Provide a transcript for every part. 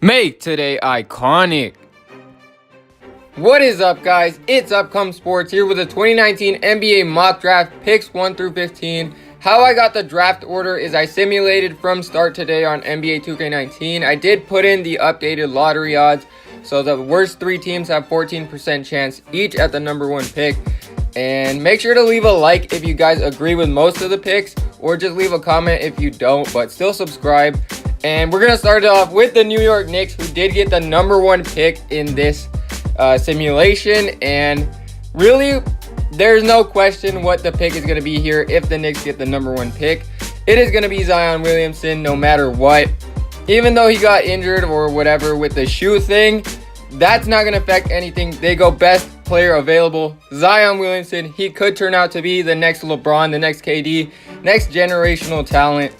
Make today iconic. What is up, guys? It's Upcome Sports here with the 2019 NBA mock draft picks 1 through 15. How I got the draft order is I simulated from start today on NBA 2K19. I did put in the updated lottery odds, so the worst 3 teams have 14% chance each at the number 1 pick. And make sure to leave a like if you guys agree with most of the picks, or just leave a comment if you don't, but still subscribe. And we're going to start it off with the New York Knicks, who did get the number 1 pick in this simulation. And really, there's no question what the pick is going to be here if the Knicks get the number 1 pick. It is going to be Zion Williamson no matter what. Even though he got injured or whatever with the shoe thing, that's not going to affect anything. They go best player available. Zion Williamson, he could turn out to be the next LeBron, the next KD, next generational talent.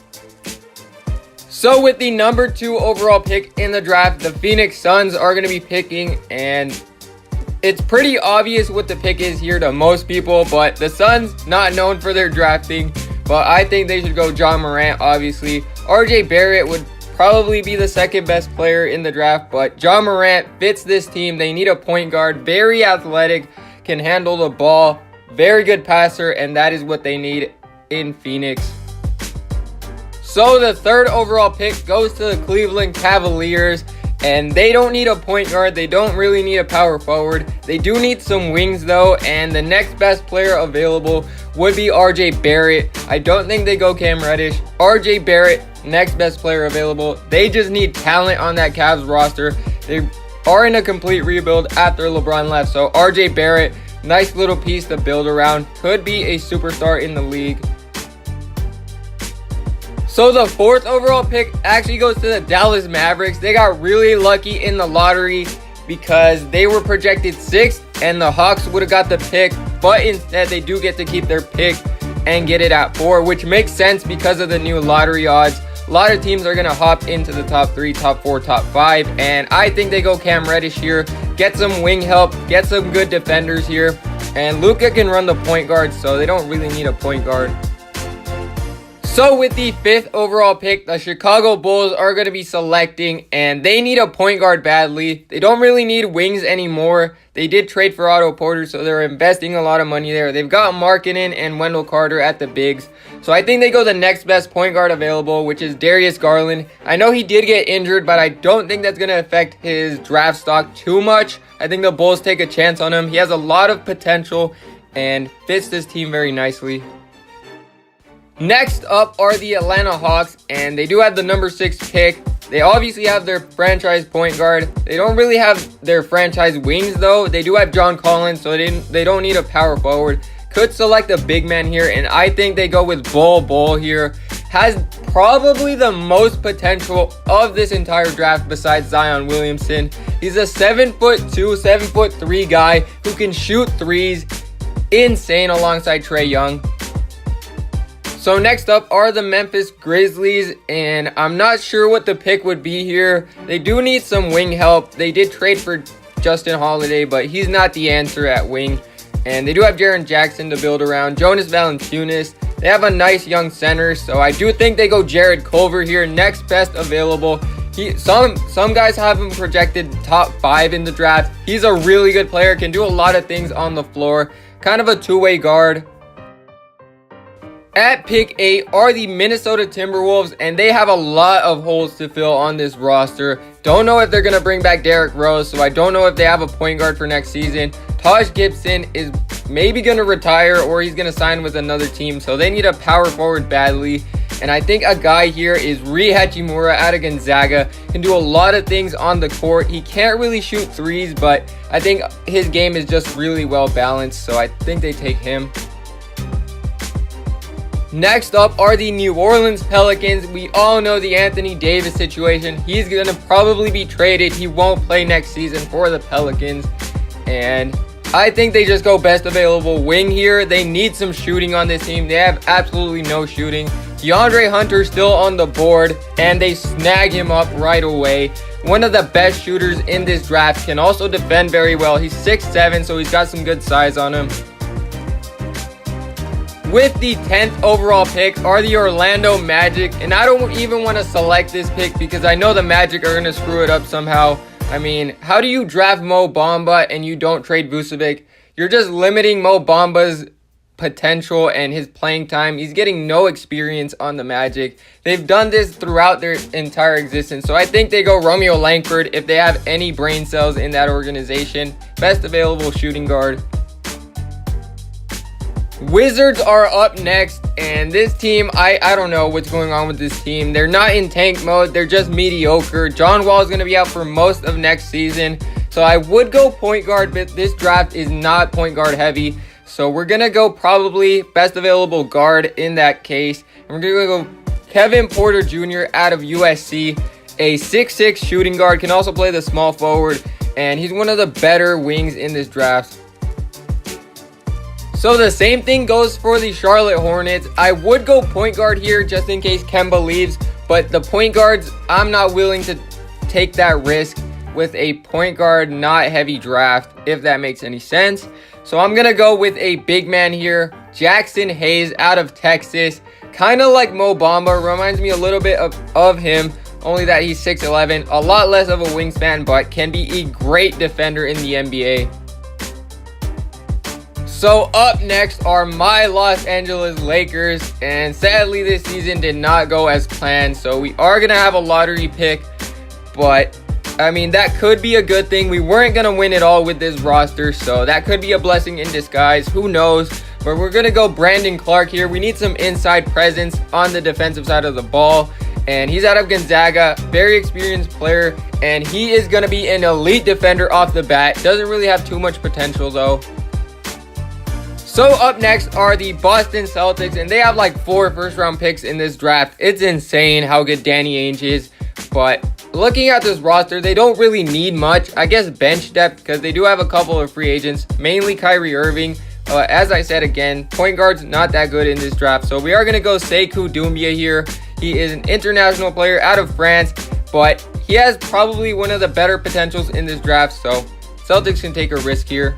So with the number 2 overall pick in the draft, the Phoenix Suns are going to be picking, and it's pretty obvious what the pick is here to most people, but the Suns, not known for their drafting, but I think they should go John Morant, obviously. RJ Barrett would probably be the second best player in the draft, but John Morant fits this team. They need a point guard, very athletic, can handle the ball, very good passer, and that is what they need in Phoenix. So the 3rd overall pick goes to the Cleveland Cavaliers, and they don't need a point guard. They don't really need a power forward. They do need some wings though, and the next best player available would be RJ Barrett. I don't think they go Cam Reddish. RJ Barrett, next best player available. They just need talent on that Cavs roster. They are in a complete rebuild after LeBron left, so RJ Barrett, nice little piece to build around. Could be a superstar in the league. So the 4th overall pick actually goes to the Dallas Mavericks. They got really lucky in the lottery because they were projected 6th and the Hawks would have got the pick, but instead they do get to keep their pick and get it at 4, which makes sense because of the new lottery odds. A lot of teams are going to hop into the top 3, top 4, top 5, and I think they go Cam Reddish here, get some wing help, get some good defenders here, and Luka can run the point guard, so they don't really need a point guard. So with the 5th overall pick, the Chicago Bulls are going to be selecting, and they need a point guard badly. They don't really need wings anymore. They did trade for Otto Porter, so they're investing a lot of money there. They've got Markkanen and Wendell Carter at the bigs. So I think they go the next best point guard available, which is Darius Garland. I know he did get injured, but I don't think that's going to affect his draft stock too much. I think the Bulls take a chance on him. He has a lot of potential and fits this team very nicely. Next up are the Atlanta Hawks, and they do have the number 6 pick. They obviously have their franchise point guard. They don't really have their franchise wings though. They do have John Collins, so they don't need a power forward. Could select a big man here, and I think they go with Bol here. Has probably the most potential of this entire draft besides Zion Williamson. He's a 7'2", 7'3" guy who can shoot threes. Insane alongside Trae Young. So next up are the Memphis Grizzlies, and I'm not sure what the pick would be here. They do need some wing help. They did trade for Justin Holiday, but he's not the answer at wing. And they do have Jaren Jackson to build around, Jonas Valanciunas. They have a nice young center, so I do think they go Jared Culver here, next best available. Some guys have him projected top 5 in the draft. He's a really good player, can do a lot of things on the floor. Kind of a two-way guard. At pick 8 are the Minnesota Timberwolves, and they have a lot of holes to fill on this roster. Don't know if they're going to bring back Derrick Rose, so I don't know if they have a point guard for next season. Taj Gibson is maybe going to retire, or he's going to sign with another team, so they need a power forward badly. And I think a guy here is Rui Hachimura out of Gonzaga. Can do a lot of things on the court. He can't really shoot threes, but I think his game is just really well balanced, so I think they take him. Next up are the New Orleans Pelicans. We all know the Anthony Davis situation. He's going to probably be traded. He won't play next season for the Pelicans. And I think they just go best available wing here. They need some shooting on this team. They have absolutely no shooting. DeAndre Hunter still on the board, and they snag him up right away. One of the best shooters in this draft. Can also defend very well. He's 6'7", so he's got some good size on him. With the 10th overall pick are the Orlando Magic, and I don't even want to select this pick because I know the Magic are going to screw it up somehow. I mean, how do you draft Mo Bamba and you don't trade Vucevic? You're just limiting Mo Bamba's potential and his playing time. He's getting no experience on the Magic. They've done this throughout their entire existence, so I think they go Romeo Langford if they have any brain cells in that organization. Best available shooting guard. Wizards are up next, and this team, I don't know what's going on with this team. They're not in tank mode, they're just mediocre. John Wall is going to be out for most of next season, so I would go point guard, but this draft is not point guard heavy. So we're going to go probably best available guard in that case. And we're going to go Kevin Porter Jr. out of USC, a 6'6 shooting guard, can also play the small forward, and he's one of the better wings in this draft. So the same thing goes for the Charlotte Hornets. I would go point guard here just in case Kemba leaves, but the point guards, I'm not willing to take that risk with a point guard not heavy draft, if that makes any sense. So I'm going to go with a big man here, Jackson Hayes out of Texas. Kind of like Mo Bamba, reminds me a little bit of him, only that he's 6'11", a lot less of a wingspan, but can be a great defender in the NBA. So up next are my Los Angeles Lakers, and sadly this season did not go as planned, so we are going to have a lottery pick, but I mean that could be a good thing. We weren't going to win it all with this roster, so that could be a blessing in disguise, who knows, but we're going to go Brandon Clark here. We need some inside presence on the defensive side of the ball, and he's out of Gonzaga, very experienced player, and he is going to be an elite defender off the bat. Doesn't really have too much potential though. So up next are the Boston Celtics, and they have like 4 first-round picks in this draft. It's insane how good Danny Ainge is, but looking at this roster, they don't really need much. I guess bench depth, because they do have a couple of free agents, mainly Kyrie Irving. As I said again, point guard's not that good in this draft, so we are going to go Sekou Doumbia here. He is an international player out of France, but he has probably one of the better potentials in this draft, so Celtics can take a risk here.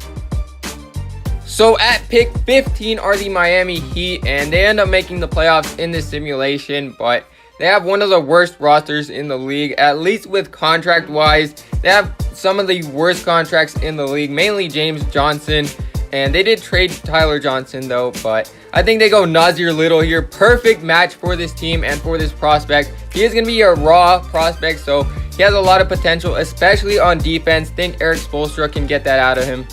So at pick 15 are the Miami Heat, and they end up making the playoffs in this simulation, but they have one of the worst rosters in the league, at least with contract-wise. They have some of the worst contracts in the league, mainly James Johnson, and they did trade Tyler Johnson though, but I think they go Nasir Little here. Perfect match for this team and for this prospect. He is going to be a raw prospect, so he has a lot of potential, especially on defense. Think Eric Spoelstra can get that out of him.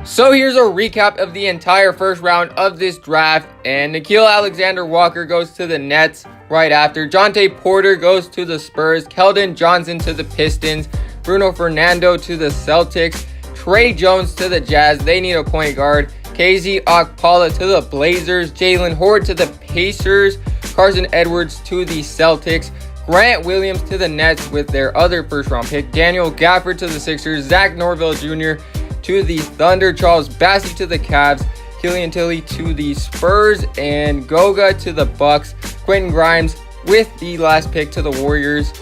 So here's a recap of the entire first round of this draft, and Nickeil Alexander-Walker goes to the Nets right after. Jonte Porter goes to the Spurs. Keldon Johnson to the Pistons. Bruno Fernando to the Celtics. Trey Jones to the Jazz. They need a point guard. KZ Okpala to the Blazers. Jalen Horde to the Pacers. Carson Edwards to the Celtics. Grant Williams to the Nets with their other first round pick. Daniel Gafford to the Sixers. Zach Norville Jr. to the Thunder, Charles Bassey to the Cavs, Killian Tilly to the Spurs, and Goga to the Bucks. Quentin Grimes with the last pick to the Warriors.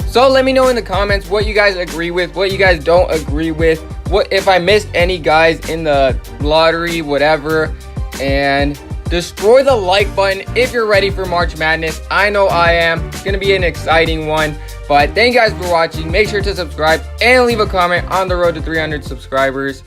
So let me know in the comments what you guys agree with, what you guys don't agree with, what if I missed any guys in the lottery, whatever, and destroy the like button if you're ready for March Madness. I know I am. It's going to be an exciting one. But thank you guys for watching. Make sure to subscribe and leave a comment on the road to 300 subscribers.